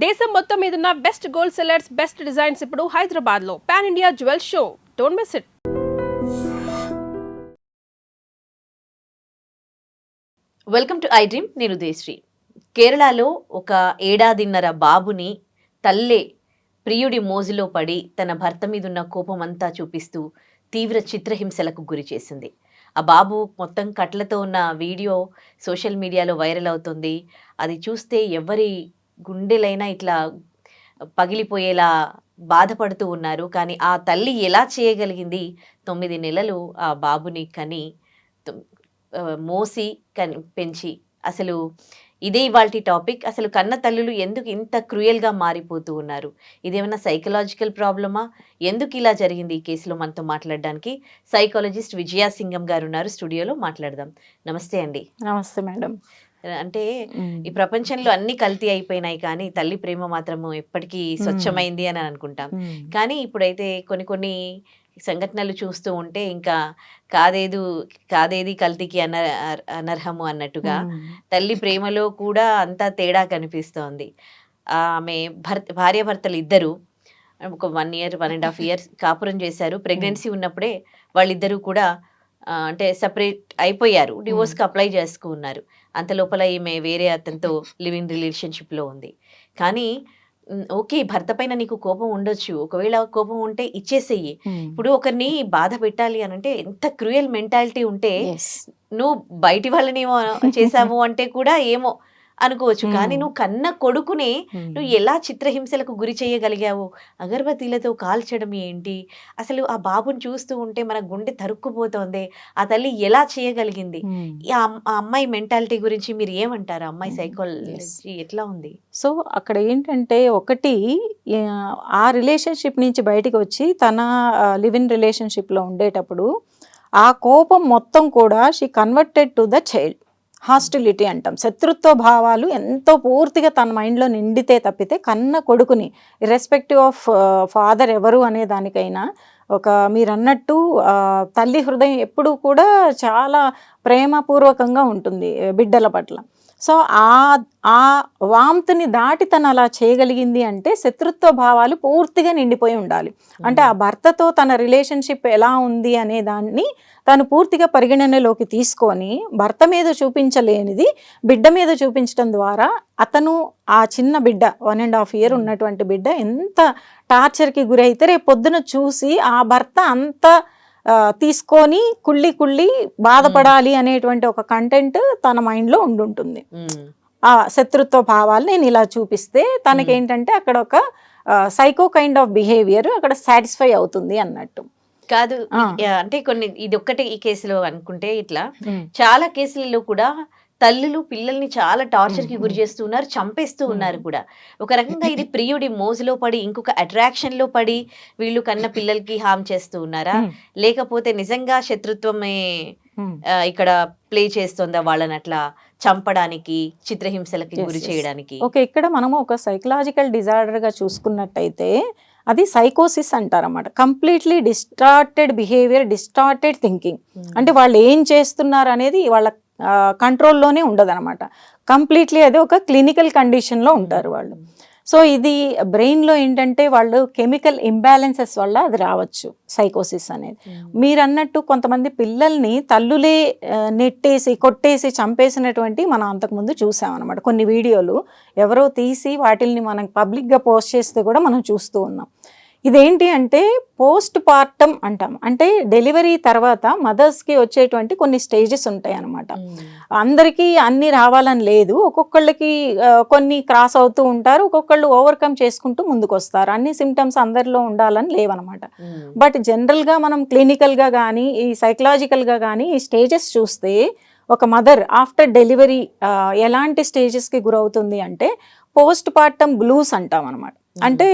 దేశం మొత్తం మీదున్న best gold sellers, best designs ఇప్పుడు హైదరాబాద్ లో pan India jewel show. Don't miss it. Welcome to I dream. నేను ఉదయశ్రీ. కేరళలో ఒక ఏడాదిన్నర బాబుని తల్లే ప్రియుడి మోజులో పడి తన భర్త మీద ఉన్న కోపం అంతా చూపిస్తూ తీవ్ర చిత్రహింసలకు గురి చేసింది. ఆ బాబు మొత్తం కట్లతో ఉన్న వీడియో సోషల్ మీడియాలో వైరల్ అవుతుంది. అది చూస్తే ఎవరి గుండెలైనా ఇట్లా పగిలిపోయేలా బాధపడుతూ ఉన్నారు. కానీ ఆ తల్లి ఎలా చేయగలిగింది? 9 నెలలు ఆ బాబుని కని మోసి పెంచి, అసలు ఇదే ఇవాల్టి టాపిక్. అసలు కన్న తల్లులు ఎందుకు ఇంత క్రూయల్గా మారిపోతూ ఉన్నారు? ఇదేమన్నా సైకలాజికల్ ప్రాబ్లమా? ఎందుకు ఇలా జరిగింది? ఈ కేసులో మనతో మాట్లాడడానికి సైకాలజిస్ట్ విజయా సింగం గారు ఉన్నారు. స్టూడియోలో మాట్లాడదాం. నమస్తే అండి. నమస్తే మేడం. అంటే ఈ ప్రపంచంలో అన్ని కల్తీ అయిపోయినాయి, కానీ తల్లి ప్రేమ మాత్రము ఎప్పటికీ స్వచ్ఛమైంది అని అనుకుంటాం. కానీ ఇప్పుడైతే కొన్ని సంఘటనలు చూస్తూ ఉంటే ఇంకా కాదేది కల్తీకి అనర్హము అన్నట్టుగా తల్లి ప్రేమలో కూడా అంతా తేడా కనిపిస్తోంది. ఆమె భార్యాభర్తలు ఇద్దరు ఒక 1 year 1.5 years కాపురం చేశారు. ప్రెగ్నెన్సీ ఉన్నప్పుడే వాళ్ళిద్దరూ కూడా అంటే సపరేట్ అయిపోయారు. డివోర్స్కి అప్లై చేసుకున్నారు. అంత లోపల ఈమె వేరే అతనితో లివింగ్ రిలేషన్షిప్లో ఉంది. కానీ ఓకే, భర్త పైన నీకు కోపం ఉండొచ్చు, ఒకవేళ కోపం ఉంటే ఇచ్చేసేయి. ఇప్పుడు ఒకరిని బాధ పెట్టాలి అని అంటే ఎంత క్రూయల్ మెంటాలిటీ ఉంటే నువ్వు బయటి వాళ్ళని చేసావు అంటే కూడా ఏమో అనుకోవచ్చు. కానీ నువ్వు కన్న కొడుకునే నువ్వు ఎలా చిత్రహింసలకు గురి చేయగలిగావు? అగరబత్తీలతో కాల్చడం ఏంటి? అసలు ఆ బాబుని చూస్తూ ఉంటే మన గుండె తరుక్కుపోతోంది. ఆ తల్లి ఎలా చేయగలిగింది? ఆ అమ్మాయి మెంటాలిటీ గురించి మీరు ఏమంటారు? అమ్మాయి సైకాలజీ ఎట్లా ఉంది? సో అక్కడ ఏంటంటే, ఒకటి ఆ రిలేషన్షిప్ నుంచి బయటికి వచ్చి తన లివ్ ఇన్ రిలేషన్షిప్లో ఉండేటప్పుడు ఆ కోపం మొత్తం కూడా she converted to the child. Hostility అంటాం. శత్రుత్వ భావాలు ఎంతో పూర్తిగా తన మైండ్లో నిండితే తప్పితే కన్న కొడుకుని ఇర్రెస్పెక్టివ్ ఆఫ్ ఫాదర్ ఎవరు అనే దానికైనా మీరు అన్నట్టు తల్లి హృదయం ఎప్పుడూ కూడా చాలా ప్రేమపూర్వకంగా ఉంటుంది బిడ్డల పట్ల. సో ఆ వాంతుని దాటి తను అలా చేయగలిగింది అంటే శత్రుత్వ భావాలు పూర్తిగా నిండిపోయి ఉండాలి. అంటే ఆ భర్తతో తన రిలేషన్షిప్ ఎలా ఉంది అనే దాన్ని తను పూర్తిగా పరిగణనలోకి తీసుకొని భర్త మీద చూపించలేనిది బిడ్డ మీద చూపించడం ద్వారా అతను ఆ చిన్న బిడ్డ 1.5 year ఉన్నటువంటి బిడ్డ ఎంత టార్చర్కి గురైతే రేపు పొద్దున చూసి ఆ భర్త అంత తీసుకొని కుళ్ళి బాధపడాలి అనేటువంటి ఒక కంటెంట్ తన మైండ్లో ఉండుంటుంది. ఆ శత్రుత్వ భావాలు నేను ఇలా చూపిస్తే తనకేంటంటే అక్కడ ఒక సైకో కైండ్ ఆఫ్ బిహేవియర్ అక్కడ సాటిస్ఫై అవుతుంది అన్నట్టు. కాదు అంటే ఇది ఒక్కటే ఈ కేసులో అనుకుంటే ఇట్లా చాలా కేసులలో కూడా తల్లులు పిల్లల్ని చాలా టార్చర్ కి గురి చేస్తూ ఉన్నారు, చంపేస్తూ ఉన్నారు కూడా. ఒక రకంగా ఇది ప్రియుడి మోజులో పడి ఇంకొక అట్రాక్షన్ లో పడి వీళ్ళు కన్న పిల్లలకి హామ్ చేస్తూ ఉన్నారా, లేకపోతే నిజంగా శత్రుత్వమే ఇక్కడ ప్లే చేస్తుందా వాళ్ళని అట్లా చంపడానికి, చిత్రహింసలకి గురి చేయడానికి? ఓకే, ఇక్కడ మనము ఒక సైకలాజికల్ డిజార్డర్ గా చూసుకున్నట్టయితే అది సైకోసిస్ అంటారన్నమాట. Completely distorted behaviour, distorted thinking. అంటే వాళ్ళు ఏం చేస్తున్నారు అనేది వాళ్ళ కంట్రోల్లోనే ఉండదన్నమాట. కంప్లీట్లీ అది ఒక క్లినికల్ కండిషన్లో ఉంటారు వాళ్ళు. సో ఇది బ్రెయిన్లో ఏంటంటే వాళ్ళు కెమికల్ ఇంబ్యాలెన్సెస్ వల్ల అది రావచ్చు సైకోసిస్ అనేది. మీరు అన్నట్టు కొంతమంది పిల్లల్ని తల్లులే నెట్టేసి కొట్టేసి చంపేసినటువంటి మనం అంతకుముందు చూసామన్నమాట. కొన్ని వీడియోలు ఎవరో తీసి వాటిల్ని మనం పబ్లిక్గా పోస్ట్ చేస్తే కూడా మనం చూస్తూ ఉన్నాం. ఇదేంటి అంటే పోస్ట్ పార్టం అంటాం. అంటే డెలివరీ తర్వాత మదర్స్కి వచ్చేటువంటి కొన్ని స్టేజెస్ ఉంటాయి అన్నమాట. అందరికీ అన్నీ రావాలని లేదు, ఒక్కొక్కళ్ళకి కొన్ని క్రాస్ అవుతూ ఉంటారు, ఒక్కొక్కళ్ళు ఓవర్కమ్ చేసుకుంటూ ముందుకు వస్తారు. అన్ని సిమ్టమ్స్ అందరిలో ఉండాలని లేవన్నమాట. బట్ జనరల్గా మనం క్లినికల్గా కానీ ఈ సైకలాజికల్గా కానీ ఈ స్టేజెస్ చూస్తే ఒక మదర్ ఆఫ్టర్ డెలివరీ ఎలాంటి స్టేజెస్కి గురవుతుంది అంటే పోస్ట్ పార్టం బ్లూస్ అంటాం అనమాట. అంటే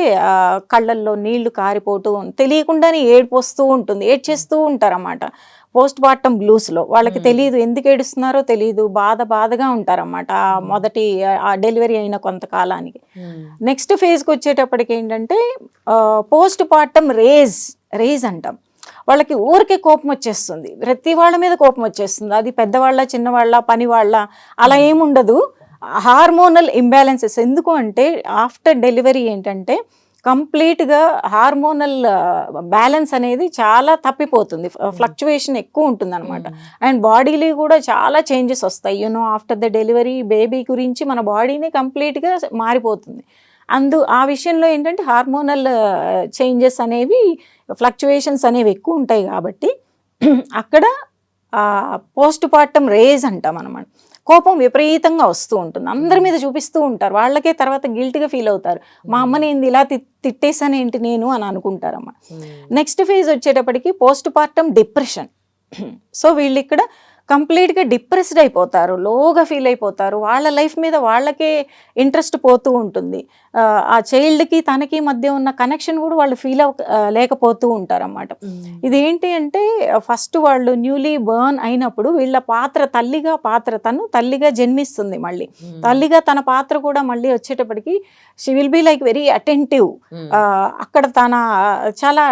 కళ్ళల్లో నీళ్లు కారిపోతూ తెలియకుండానే ఏడుపు వస్తూ ఉంటుంది, ఏడ్చేస్తూ ఉంటారన్నమాట. పోస్ట్ పార్టం బ్లూస్లో వాళ్ళకి తెలియదు, ఎందుకు ఏడుస్తున్నారో తెలియదు, బాధగా ఉంటారన్నమాట మొదటి డెలివరీ అయిన కొంతకాలానికి. నెక్స్ట్ ఫేజ్కి వచ్చేటప్పటికి ఏంటంటే పోస్ట్ పార్టం రేజ్ అంటాం. వాళ్ళకి ఊరికే కోపం వచ్చేస్తుంది, ప్రతి వాళ్ళ మీద కోపం వచ్చేస్తుంది. అది పెద్దవాళ్ళ, చిన్నవాళ్ళ, పని వాళ్ళ అలా ఏముండదు. Hormonal imbalances. ఎందుకు అంటే ఆఫ్టర్ డెలివరీ ఏంటంటే కంప్లీట్గా హార్మోనల్ బ్యాలెన్స్ అనేది చాలా తప్పిపోతుంది, ఫ్లక్చువేషన్ ఎక్కువ ఉంటుంది అనమాట. అండ్ బాడీలో కూడా చాలా చేంజెస్ వస్తాయి. ఆఫ్టర్ ద డెలివరీ బేబీ గురించి మన బాడీని కంప్లీట్గా మారిపోతుంది. ఆ విషయంలో ఏంటంటే హార్మోనల్ చేంజెస్ అనేవి, ఫ్లక్చువేషన్స్ అనేవి ఎక్కువ ఉంటాయి కాబట్టి అక్కడ పోస్ట్ పార్టమ్ రేజ్ అంటాం అనమాట. కోపం విపరీతంగా వస్తూ ఉంటుంది, అందరి మీద చూపిస్తూ ఉంటారు. వాళ్ళకే తర్వాత గిల్ట్గా ఫీల్ అవుతారు, మా అమ్మని ఏంది ఇలా తిట్టేసాను ఏంటి నేను అని అనుకుంటారమ్మా. నెక్స్ట్ ఫేజ్ వచ్చేటప్పటికి పోస్ట్ పార్టమ్ డిప్రెషన్. సో వీళ్ళు ఇక్కడ కంప్లీట్గా డిప్రెస్డ్ అయిపోతారు, లోగా ఫీల్ అయిపోతారు, వాళ్ళ లైఫ్ మీద వాళ్ళకే ఇంట్రెస్ట్ పోతూ ఉంటుంది. ఆ చైల్డ్కి తనకి మధ్య ఉన్న కనెక్షన్ కూడా వాళ్ళు ఫీల్ లేకపోతూ ఉంటారన్నమాట. ఇదేంటి అంటే ఫస్ట్ వాళ్ళు న్యూలీ బర్న్ అయినప్పుడు వీళ్ళ తను తల్లిగా జన్మిస్తుంది. మళ్ళీ తల్లిగా తన పాత్ర కూడా మళ్ళీ వచ్చేటప్పటికి she will be like very attentive. అక్కడ తన చాలా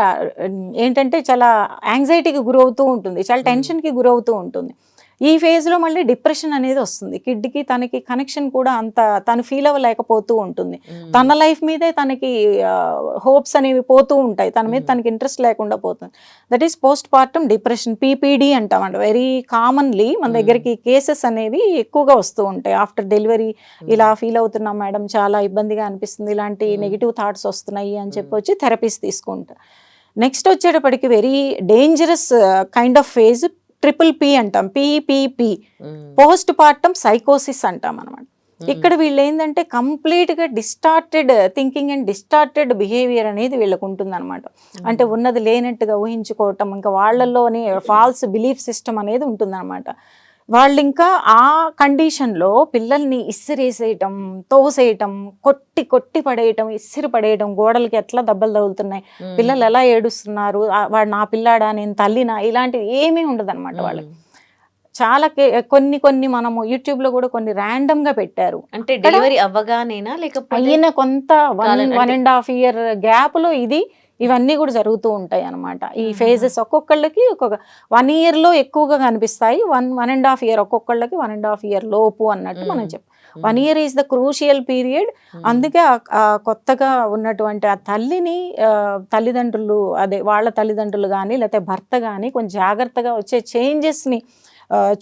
ఏంటంటే చాలా యాంగ్జైటీకి గురవుతూ ఉంటుంది, చాలా టెన్షన్కి గురవుతూ ఉంటుంది. ఈ ఫేజ్లో మళ్ళీ డిప్రెషన్ అనేది వస్తుంది. కిడ్కి తనకి కనెక్షన్ కూడా అంత తను ఫీల్ అవ్వలేకపోతూ ఉంటుంది. తన లైఫ్ మీదే తనకి హోప్స్ అనేవి పోతూ ఉంటాయి, తన మీద తనకి ఇంట్రెస్ట్ లేకుండా పోతుంది. That is postpartum depression, PPD అంటామంట. వెరీ కామన్లీ మన దగ్గరికి కేసెస్ అనేవి ఎక్కువగా వస్తూ ఉంటాయి. ఆఫ్టర్ డెలివరీ ఇలా ఫీల్ అవుతున్నాం మేడం, చాలా ఇబ్బందిగా అనిపిస్తుంది, ఇలాంటి నెగిటివ్ థాట్స్ వస్తున్నాయి అని చెప్పి వచ్చి థెరపీస్ తీసుకుంటారు. నెక్స్ట్ వచ్చేటప్పటికి very dangerous kind of phase PPP అంటాం, PPP, పోస్ట్ పార్టమ్ సైకోసిస్ అంటాం అనమాట. ఇక్కడ వీళ్ళు ఏంటంటే కంప్లీట్గా distorted thinking and distorted behaviour అనేది వీళ్ళకు ఉంటుంది అనమాట. అంటే ఉన్నది లేనట్టుగా ఊహించుకోవటం, ఇంకా వాళ్ళల్లోని ఫాల్స్ బిలీఫ్ సిస్టమ్ అనేది ఉంటుందన్నమాట. వాళ్ళు ఇంకా ఆ కండిషన్లో పిల్లల్ని ఇసిరేసేయటం, తోసేయటం, కొట్టి పడేయటం, ఇసిరి పడేయటం, గోడలకి ఎట్లా దెబ్బలు తగులుతున్నాయి, పిల్లలు ఎలా ఏడుస్తున్నారు, వాడు నా పిల్లాడా, నేను తల్లినా, ఇలాంటివి ఏమీ ఉండదు అనమాట వాళ్ళకి. చాలా కొన్ని మనము యూట్యూబ్లో కూడా కొన్ని ర్యాండమ్గా పెట్టారు. అంటే డెలివరీ అవ్వగానేనా లేకపోతే అయిన కొంత 1.5 year గ్యాప్లో ఇవన్నీ కూడా జరుగుతూ ఉంటాయి అనమాట. ఈ ఫేజెస్ ఒక్కొక్కళ్ళకి 1 yearలో ఎక్కువగా కనిపిస్తాయి, 1.5 year ఒక్కొక్కళ్ళకి 1.5 year లోపు అన్నట్టు మనం చెప్పాం. 1 year is the crucial period. అందుకే కొత్తగా ఉన్నటువంటి ఆ తల్లిదండ్రులు వాళ్ళ తల్లిదండ్రులు కానీ లేకపోతే భర్త కానీ కొంచెం జాగ్రత్తగా వచ్చే చేంజెస్ని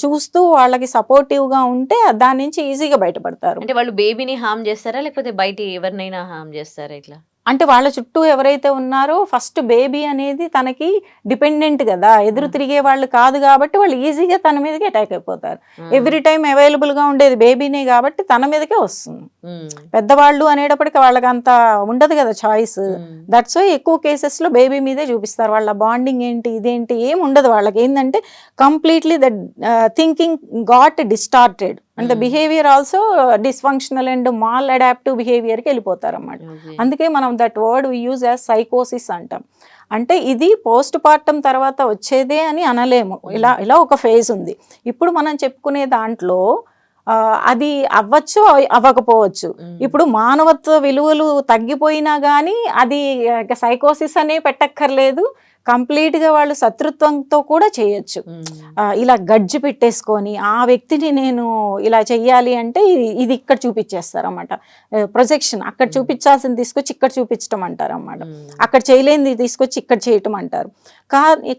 చూస్తూ వాళ్ళకి సపోర్టివ్గా ఉంటే దాని నుంచి ఈజీగా బయటపడతారు. అంటే వాళ్ళు బేబీని హామ్ చేస్తారా లేకపోతే బయట ఎవరినైనా హామ్ చేస్తారా? ఇట్లా అంటే వాళ్ళ చుట్టూ ఎవరైతే ఉన్నారో ఫస్ట్ బేబీ అనేది తనకి డిపెండెంట్ కదా, ఎదురు తిరిగే వాళ్ళు కాదు కాబట్టి వాళ్ళు ఈజీగా తన మీదకి అటాక్ అయిపోతారు. ఎవ్రీ టైం అవైలబుల్గా ఉండేది బేబీనే కాబట్టి తన మీదకే వస్తుంది. పెద్దవాళ్ళు అనేటప్పటికీ వాళ్ళకి అంత ఉండదు కదా చాయిస్. దట్స్ వై ఎక్కువ కేసెస్లో బేబీ మీదే చూపిస్తారు. వాళ్ళ బాండింగ్ ఏంటి ఇదేంటి ఏం ఉండదు వాళ్ళకి. ఏంటంటే completely the thinking got distorted and the behaviour also dysfunctional and maladaptive బిహేవియర్కి వెళ్ళిపోతారు అన్నమాట. అందుకే మనం that word we use as సైకోసిస్ అంటాం. అంటే ఇది పోస్ట్ పార్టమ్ తర్వాత వచ్చేదే అని అనలేము. ఇలా ఒక ఫేజ్ ఉంది. ఇప్పుడు మనం చెప్పుకునే దాంట్లో అది అవ్వచ్చు అవ్వకపోవచ్చు. ఇప్పుడు మానవత్వ విలువలు తగ్గిపోయినా కానీ అది సైకోసిస్ అనే పెట్టక్కర్లేదు. కంప్లీట్గా వాళ్ళు శత్రుత్వంతో కూడా చేయొచ్చు. ఇలా గడ్జి పెట్టేసుకొని ఆ వ్యక్తిని నేను ఇలా చెయ్యాలి అంటే ఇది ఇక్కడ చూపించేస్తారు అన్నమాట. ప్రొజెక్షన్, అక్కడ చూపించాల్సింది తీసుకొచ్చి ఇక్కడ చూపించడం అంటారు అన్నమాట. అక్కడ చేయలేనిది తీసుకొచ్చి ఇక్కడ చేయటం అంటారు.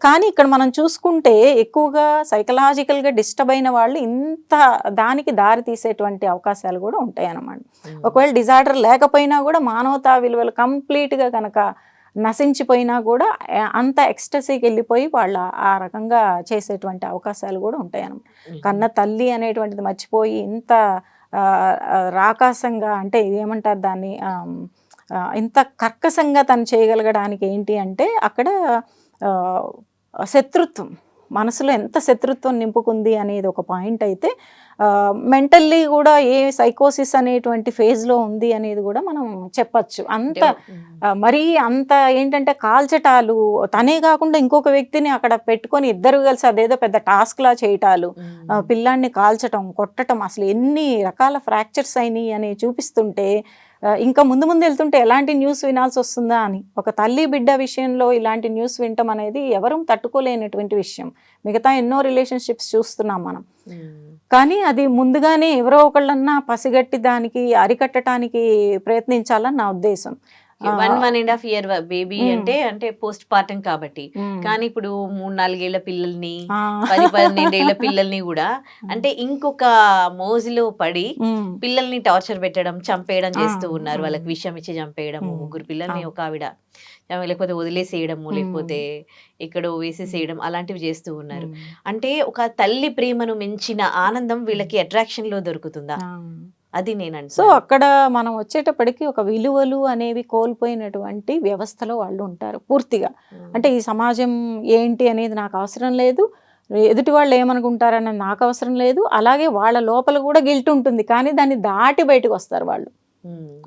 కానీ ఇక్కడ మనం చూసుకుంటే ఎక్కువగా సైకలాజికల్గా డిస్టర్బ్ అయిన వాళ్ళు ఇంత దానికి దారి తీసేటువంటి అవకాశాలు కూడా ఉంటాయి అన్నమాట. ఒకవేళ డిజార్డర్ లేకపోయినా కూడా మానవతా విలువలు కంప్లీట్గా కనుక నశించిపోయినా కూడా అంత ఎక్స్టసీకి వెళ్ళిపోయి వాళ్ళు ఆ రకంగా చేసేటువంటి అవకాశాలు కూడా ఉంటాయి అన్నమాట. కన్న తల్లి అనేటువంటిది మర్చిపోయి ఇంత రాకాసంగా, అంటే ఏమంటారు దాన్ని, ఇంత కర్కశంగా తను చేయగలగడానికి ఏంటి అంటే అక్కడ శత్రుత్వం, మనసులో ఎంత శత్రుత్వం నింపుకుంది అనేది ఒక పాయింట్ అయితే, మెంటల్లీ కూడా ఏ సైకోసిస్ అనేటువంటి ఫేజ్లో ఉంది అనేది కూడా మనం చెప్పచ్చు. మరీ అంత ఏంటంటే కాల్చటాలు, తనే కాకుండా ఇంకొక వ్యక్తిని అక్కడ పెట్టుకొని ఇద్దరు కలిసి అదేదో పెద్ద టాస్క్లా చేయటాలు, పిల్లాన్ని కాల్చటం, కొట్టటం, అసలు ఎన్ని రకాల ఫ్రాక్చర్స్ అయినాయి అని చూపిస్తుంటే ఇంకా ముందు ముందు వెళ్తుంటే ఎలాంటి న్యూస్ వినాల్సి వస్తుందా అని. ఒక తల్లి బిడ్డ విషయంలో ఇలాంటి న్యూస్ వినటం అనేది ఎవరూ తట్టుకోలేనటువంటి విషయం. మిగతా ఎన్నో రిలేషన్షిప్స్ చూస్తున్నాం మనం. కానీ అది ముందుగానే ఎవరో ఒకళ్ళన్నా పసిగట్టి దానికి అరికట్టడానికి ప్రయత్నించాలని నా ఉద్దేశం. 1.5 year బేబీ అంటే పోస్ట్ పార్టం కాబట్టి. కానీ ఇప్పుడు 3-4 ఏళ్ల పిల్లల్ని 10-12 ఏళ్ల పిల్లల్ని కూడా అంటే ఇంకొక మోజులో పడి పిల్లల్ని టార్చర్ పెట్టడం, చంపేయడం చేస్తూ ఉన్నారు. వాళ్ళకి విషం ఇచ్చి చంపేయడము, 3 పిల్లల్ని ఒక ఆవిడ, లేకపోతే వదిలేసేయడము, లేకపోతే ఎక్కడో వేసేసేయడం, అలాంటివి చేస్తూ ఉన్నారు. అంటే ఒక తల్లి ప్రేమను మించిన ఆనందం వీళ్ళకి అట్రాక్షన్ లో దొరుకుతుందా? అది నేనంటే. సో అక్కడ మనం వచ్చేటప్పటికి ఒక విలువలు అనేవి కోల్పోయినటువంటి వ్యవస్థలో వాళ్ళు ఉంటారు పూర్తిగా. అంటే ఈ సమాజం ఏంటి అనేది నాకు అవసరం లేదు, ఎదుటి వాళ్ళు ఏమనుకుంటారనేది నాకు అవసరం లేదు. అలాగే వాళ్ళ లోపల కూడా గిల్ట్ ఉంటుంది, కానీ దాన్ని దాటి బయటకు వస్తారు వాళ్ళు.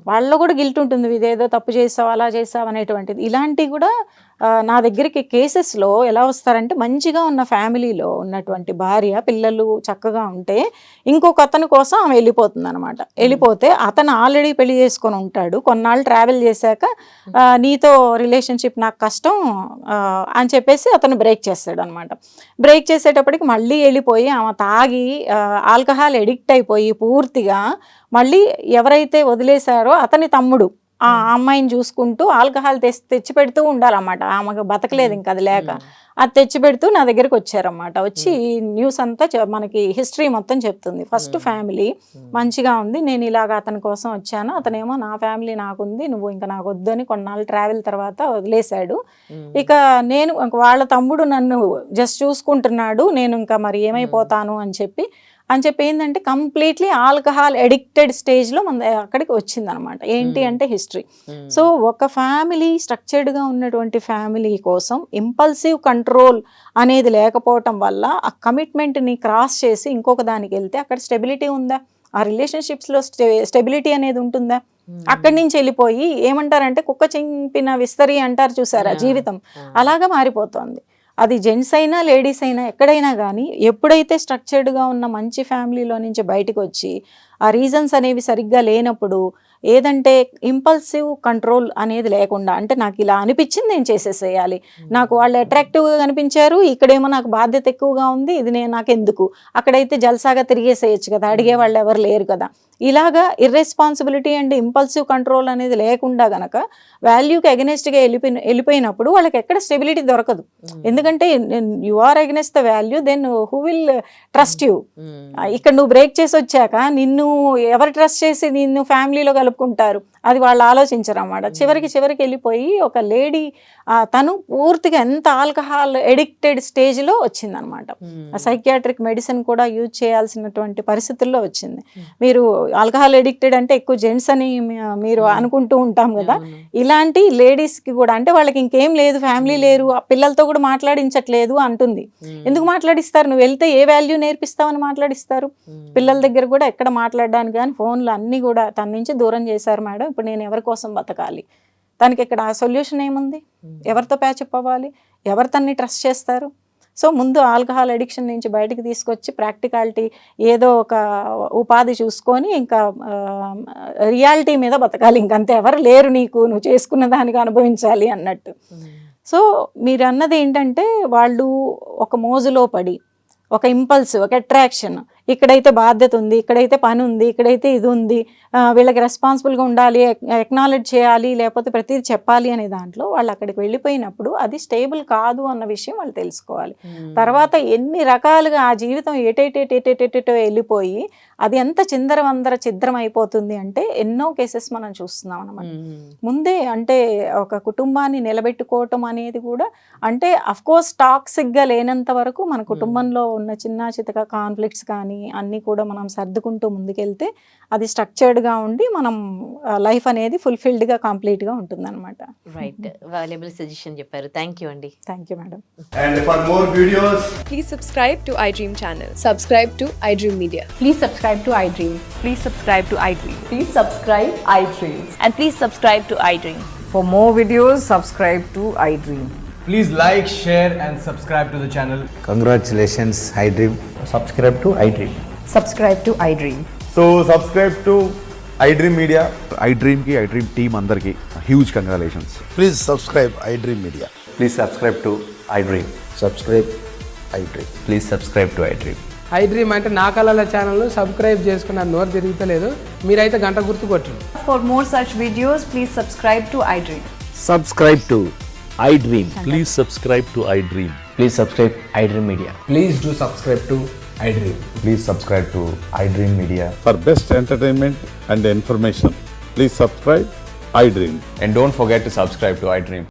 వాళ్ళలో కూడా గిల్ట్ ఉంటుంది, ఇదేదో తప్పు చేసావు, అలా చేసావు అనేటువంటిది. ఇలాంటివి కూడా నా దగ్గరికి కేసెస్లో ఎలా వస్తారంటే, మంచిగా ఉన్న ఫ్యామిలీలో ఉన్నటువంటి భార్య పిల్లలు చక్కగా ఉంటే ఇంకొక అతని కోసం ఆమె వెళ్ళిపోతుంది అనమాట. వెళ్ళిపోతే అతను ఆల్రెడీ పెళ్లి చేసుకొని ఉంటాడు, కొన్నాళ్ళు ట్రావెల్ చేశాక నీతో రిలేషన్షిప్ నాకు కష్టం అని చెప్పేసి అతను బ్రేక్ చేస్తాడు అనమాట. బ్రేక్ చేసేటప్పటికి మళ్ళీ వెళ్ళిపోయి ఆమె తాగి ఆల్కహాల్ ఎడిక్ట్ అయిపోయి పూర్తిగా మళ్ళీ ఎవరైతే వదిలేశారో అతని తమ్ముడు ఆ అమ్మాయిని చూసుకుంటూ ఆల్కహాల్ తెచ్చి పెడుతూ ఉండాలన్నమాట. ఆమెకు బతకలేదు ఇంకా అది లేక. అది తెచ్చి పెడుతూ నా దగ్గరికి వచ్చారన్నమాట. వచ్చి న్యూస్ అంతా మనకి హిస్టరీ మొత్తం చెప్తుంది. ఫస్ట్ ఫ్యామిలీ మంచిగా ఉంది, నేను ఇలాగ అతని కోసం వచ్చాను, అతనేమో నా ఫ్యామిలీ నాకుంది, నువ్వు ఇంకా నాకు వద్దని కొన్నాళ్ళు ట్రావెల్ తర్వాత వదిలేశాడు. ఇక నేను వాళ్ళ తమ్ముడు నన్ను జస్ట్ చూసుకుంటున్నాడు, నేను ఇంకా మరి ఏమైపోతాను అని చెప్పి ఏంటంటే కంప్లీట్లీ ఆల్కహాల్ ఎడిక్టెడ్ స్టేజ్లో మన అక్కడికి వచ్చిందనమాట. ఏంటి అంటే హిస్టరీ. సో ఒక ఫ్యామిలీ స్ట్రక్చర్డ్గా ఉన్నటువంటి ఫ్యామిలీ కోసం ఇంపల్సివ్ కంట్రోల్ అనేది లేకపోవటం వల్ల ఆ కమిట్మెంట్ని క్రాస్ చేసి ఇంకొక దానికి వెళ్తే అక్కడ స్టెబిలిటీ ఉందా? ఆ రిలేషన్షిప్స్లో స్టెబిలిటీ అనేది ఉంటుందా? అక్కడి నుంచి వెళ్ళిపోయి ఏమంటారంటే కుక్క చింపిన విస్తరి అంటారు చూసారా, జీవితం అలాగా మారిపోతుంది. అది జెంట్స్ అయినా లేడీస్ అయినా ఎక్కడైనా కానీ ఎప్పుడైతే స్ట్రక్చర్డ్గా ఉన్న మంచి ఫ్యామిలీలో నుంచి బయటకు వచ్చి ఆ రీజన్స్ అనేవి సరిగ్గా లేనప్పుడు ఏదంటే ఇంపల్సివ్ కంట్రోల్ అనేది లేకుండా, అంటే నాకు ఇలా అనిపించింది నేను చేసేసేయాలి, నాకు వాళ్ళు అట్రాక్టివ్గా కనిపించారు, ఇక్కడేమో నాకు బాధ్యత ఎక్కువగా ఉంది, ఇది నాకెందుకు, అక్కడైతే జల్సాగా తిరిగేసేయచ్చు కదా, అడిగే వాళ్ళు ఎవరు లేరు కదా. ఇలాగా ఇర్రెస్పాన్సిబిలిటీ అండ్ ఇంపల్సివ్ కంట్రోల్ అనేది లేకుండా గనక వాల్యూకి అగెనెస్ట్గా వెళ్ళిపోయినప్పుడు వాళ్ళకి ఎక్కడ స్టెబిలిటీ దొరకదు. ఎందుకంటే you are against the value, then who will trust you. ఇక్కడ నువ్వు బ్రేక్ చేసి వచ్చాక నిన్ను ఎవరు ట్రస్ట్ చేసి నిన్ను ఫ్యామిలీలో కలుపుకుంటారు, అది వాళ్ళు ఆలోచించరు అన్నమాట. చివరికి వెళ్ళిపోయి ఒక లేడీ తను పూర్తిగా ఎంత ఆల్కహాల్ ఎడిక్టెడ్ స్టేజ్లో వచ్చిందనమాట. సైకియాట్రిక్ మెడిసిన్ కూడా యూజ్ చేయాల్సినటువంటి పరిస్థితుల్లో వచ్చింది. మీరు ఆల్కహాల్ ఎడిక్టెడ్ అంటే ఎక్కువ జెంట్స్ అని మీరు అనుకుంటూ ఉంటాం కదా, ఇలాంటి లేడీస్కి కూడా అంటే వాళ్ళకి ఇంకేం లేదు, ఫ్యామిలీ లేరు, ఆ పిల్లలతో కూడా మాట్లాడించట్లేదు అంటుంది. ఎందుకు మాట్లాడిస్తారు? నువ్వు వెళ్తే ఏ వాల్యూ నేర్పిస్తావని మాట్లాడిస్తారు? పిల్లల దగ్గర కూడా ఎక్కడ మాట్లాడడానికి కానీ ఫోన్లు అన్నీ కూడా తన నుంచి దూరం చేశారు మేడం. ఇప్పుడు నేను ఎవరి కోసం బతకాలి? దానికి ఇక్కడ ఆ సొల్యూషన్ ఏముంది? ఎవరితో ప్యాచప్ అవ్వాలి? ఎవరు తన్ని ట్రస్ట్ చేస్తారు? సో ముందు ఆల్కహాల్ అడిక్షన్ నుంచి బయటికి తీసుకొచ్చి ప్రాక్టికాలిటీ ఏదో ఒక ఉపాధి చూసుకొని ఇంకా రియాలిటీ మీద బతకాలి. ఇంకంతే, ఎవరు లేరు నీకు, నువ్వు చేసుకున్న దానికి అనుభవించాలి అన్నట్టు. సో మీరు అన్నది ఏంటంటే వాళ్ళు ఒక మోజులో పడి ఒక ఇంపల్స్, ఒక అట్రాక్షన్, ఇక్కడైతే బాధ్యత ఉంది, ఇక్కడైతే పని ఉంది, ఇక్కడైతే ఇది ఉంది, వీళ్ళకి రెస్పాన్సిబుల్గా ఉండాలి, ఎక్నాలెడ్జ్ చేయాలి, లేకపోతే ప్రతిదీ చెప్పాలి అనే దాంట్లో వాళ్ళు అక్కడికి వెళ్ళిపోయినప్పుడు అది స్టేబుల్ కాదు అన్న విషయం వాళ్ళు తెలుసుకోవాలి. తర్వాత ఎన్ని రకాలుగా ఆ జీవితం ఏటేటేటేటేటో వెళ్ళిపోయి అది ఎంత ఛిద్రం అయిపోతుంది అంటే ఎన్నో కేసెస్ మనం చూస్తున్నాం అన్నమాట. ముందే అంటే ఒక కుటుంబాన్ని నిలబెట్టుకోవటం అనేది కూడా అంటే అఫ్కోర్స్ టాక్సిక్గా లేనంత వరకు మన కుటుంబంలో ఉన్న చిన్న చితక కాన్ఫ్లిక్ట్స్ కానీ అన్నీ కూడా మనం సర్దుకుంటూ ముందుకెళ్తే అది స్ట్రక్చర్డ్గా ఉండి మనం లైఫ్ అనేది ఫుల్ఫిల్డ్గా కంప్లీట్గా ఉంటుంది అనమాట. రైట్, వాల్యుబుల్ సజెషన్ చెప్పారు. థ్యాంక్ యూ అండి. Thank you madam. And for more videos, Please subscribe to iDream channel. Subscribe to iDream Media. Please subscribe to iDream. Please subscribe to iDream. Please subscribe iDream. And please subscribe to iDream. For more videos, subscribe to iDream. please like, share and subscribe to the channel. Congratulations, iDream. Subscribe to iDream. Subscribe to iDream. So subscribe to iDream Media. iDream team అందరికి huge congratulations. Please subscribe iDream Media. Please subscribe to iDream. Subscribe iDream. Please subscribe to iDream. iDream అంటే నా కళల channel subscribe చేసుకున్న నోరు తిరుగుతలేదు, మీరైతే గంట గుర్తు కొట్టండి. For more such videos, please subscribe to iDream. Subscribe to iDream. Please subscribe to iDream. Please subscribe iDream Media. Please do subscribe to iDream. Please subscribe to iDream Media. For best entertainment and information, please subscribe iDream. And don't forget to subscribe to iDream.